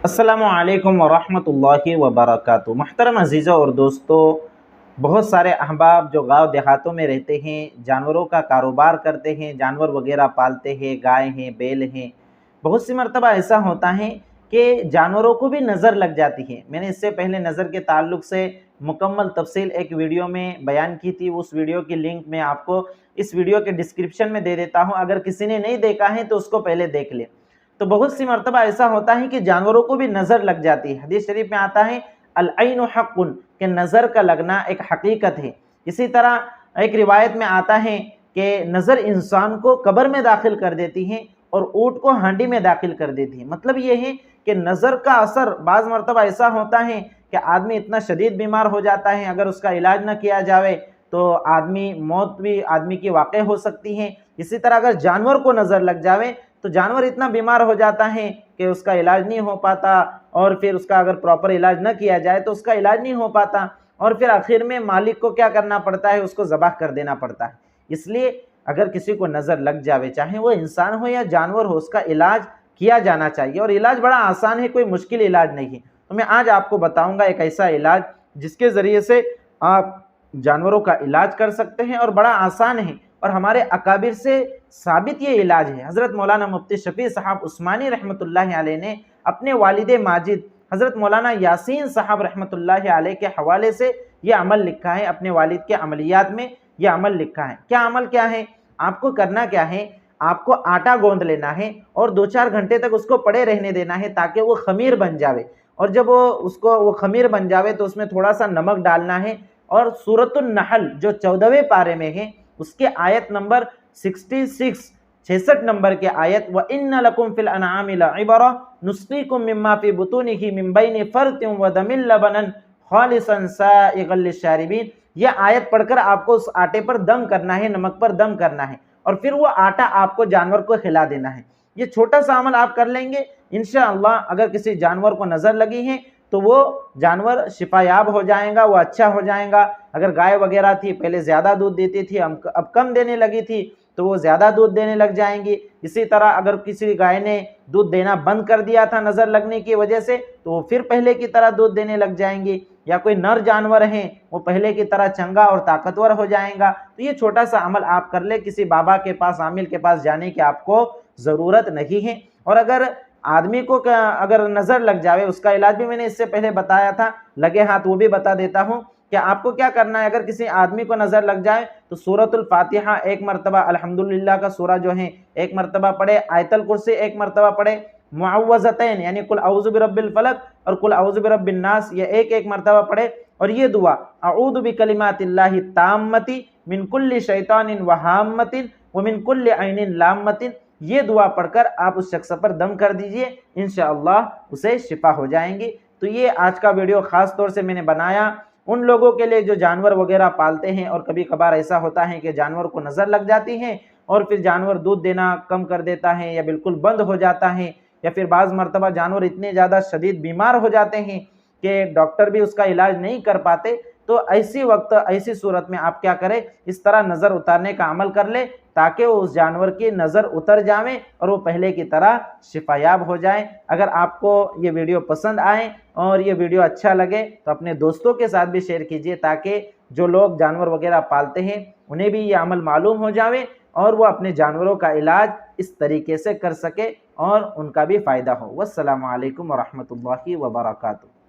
अस्सलामुअलैकुम वरहमतुल्लाहि वबरकातुहू। मुहतरम अज़ीज़ों और दोस्तों, बहुत सारे अहबाब जो गाँव देहातों में रहते हैं, जानवरों का कारोबार करते हैं, जानवर वगैरह पालते हैं, गाय हैं, बैल हैं। बहुत सी मरतबा ऐसा होता है कि जानवरों को भी नज़र लग जाती है। मैंने इससे पहले नज़र के ताल्लुक़ से मुकम्मल तफ़सील एक वीडियो में बयान की थी। उस वीडियो की लिंक मैं आपको इस वीडियो के डिस्क्रिप्शन में दे देता हूँ। अगर किसी ने नहीं देखा है तो उसको पहले देख ले। तो बहुत सी मरतबा ऐसा होता है कि जानवरों को भी नज़र लग जाती है। हदीस शरीफ में आता है अल ऐनु हक़्क़ुन, कि नज़र का लगना एक हकीकत है। इसी तरह एक रिवायत में आता है कि नज़र इंसान को कब्र में दाखिल कर देती है और ऊँट को हांडी में दाखिल कर देती है। मतलब ये है कि नज़र का असर बाज़ मरतबा ऐसा होता है कि आदमी इतना शदीद बीमार हो जाता है, अगर उसका इलाज न किया जाए तो मौत भी आदमी की वाक़ई हो सकती है। इसी तरह अगर जानवर को नज़र लग जाए तो जानवर इतना बीमार हो जाता है कि उसका इलाज नहीं हो पाता, और फिर उसका अगर प्रॉपर इलाज न किया जाए तो उसका इलाज नहीं हो पाता, और फिर आखिर में मालिक को क्या करना पड़ता है, उसको ज़बाह कर देना पड़ता है। इसलिए अगर किसी को नज़र लग जावे, चाहे वो इंसान हो या जानवर हो, उसका इलाज किया जाना चाहिए। और इलाज बड़ा आसान है, कोई मुश्किल इलाज नहीं है। तो मैं आज आपको बताऊँगा एक ऐसा इलाज जिसके ज़रिए से आप जानवरों का इलाज कर सकते हैं, और बड़ा आसान है, और हमारे अकाबिर से साबित ये इलाज है। हज़रत मौलाना मुफ्ती शफ़ी साहब उस्मानी रहमतुल्लाहि अलैह ने अपने वालिदे माजिद हज़रत मौलाना यासीन साहब रहमतुल्लाहि अलैह के हवाले से ये अमल लिखा है। अपने वालिद के अमलियात में यह अमल लिखा है। क्या अमल क्या है? आपको करना क्या है, आपको आटा गोंद लेना है और 2-4 घंटे तक उसको पड़े रहने देना है ताकि वो खमीर बन जावे। और जब वो खमीर बन जावे तो उसमें थोड़ा सा नमक डालना है, और सूरतुन नहल जो 14वें पारे में है उसके आयत नंबर 66 नंबर के आयत, व इन्ना लकुम फिल अनआमि लइबरा नुस्कीकुम मिम्मा फी बुतूनिही मिन बैनि फर्तिन व दमिन लबनन खालिसन साइगल लिशारिबीन। यह आयत पढ़कर आपको उस आटे पर दम करना है, नमक पर दम करना है, और फिर वो आटा आपको जानवर को खिला देना है। ये छोटा सा अमल आप कर लेंगे, इंशाअल्लाह अगर किसी जानवर को नज़र लगी है तो वो जानवर शिफायाब हो जाएगा, वो अच्छा हो जाएगा। अगर गाय वगैरह थी, पहले ज़्यादा दूध देती थी, अब कम देने लगी थी, तो वो ज़्यादा दूध देने लग जाएंगी। इसी तरह अगर किसी गाय ने दूध देना बंद कर दिया था नज़र लगने की वजह से, तो वो फिर पहले की तरह दूध देने लग जाएंगी। या कोई नर जानवर हैं, वो पहले की तरह चंगा और ताकतवर हो जाएगा। तो ये छोटा सा अमल आप कर ले, किसी बाबा के पास, आमिल के पास जाने की आपको ज़रूरत नहीं है। और अगर आदमी को अगर नज़र लग जावे, उसका इलाज भी मैंने इससे पहले बताया था, लगे हाथ वो भी बता देता हूँ कि आपको क्या करना है। अगर किसी आदमी को नज़र लग जाए तो सूरतुल फातिहा एक मरतबा, अल्हम्दुलिल्लाह का सूरा जो है एक मरतबा पढ़े, आयतल कुर्सी एक मरतबा पढ़े, मुअव्वज़तैन यानी कुल औज़ु बिरब्बिल फलक और कुल औज़ु बिरब्बिन नास ये एक एक मरतबा पढ़े, और ये दुआ अऊज़ु बिकलिमातिल्लाहि ताम्मति मिन कुल्लि शैतानिन व हाम्मतिन व मिन कुल्लि ऐनिन लाम्मतिन, ये दुआ पढ़कर आप उस शख्स पर दम कर दीजिए, इंशाअल्लाह उसे शिफा हो जाएंगी। तो ये आज का वीडियो ख़ास तौर से मैंने बनाया उन लोगों के लिए जो जानवर वगैरह पालते हैं, और कभी कभार ऐसा होता है कि जानवर को नज़र लग जाती है और फिर जानवर दूध देना कम कर देता है या बिल्कुल बंद हो जाता है, या फिर बाज़ मरतबा जानवर इतने ज़्यादा शदीद बीमार हो जाते हैं कि डॉक्टर भी उसका इलाज नहीं कर पाते। तो ऐसी वक्त, ऐसी सूरत में आप क्या करें, इस तरह नज़र उतारने का अमल कर ले ताकि उस जानवर की नज़र उतर जाए और वो पहले की तरह शिफायाब हो जाए। अगर आपको ये वीडियो पसंद आए और ये वीडियो अच्छा लगे तो अपने दोस्तों के साथ भी शेयर कीजिए, ताकि जो लोग जानवर वगैरह पालते हैं उन्हें भी ये अमल मालूम हो जाए और वो अपने जानवरों का इलाज इस तरीके से कर सके और उनका भी फ़ायदा हो। वस्सलामु अलैकुम वरहमतुल्लाहि वबरकातुहू।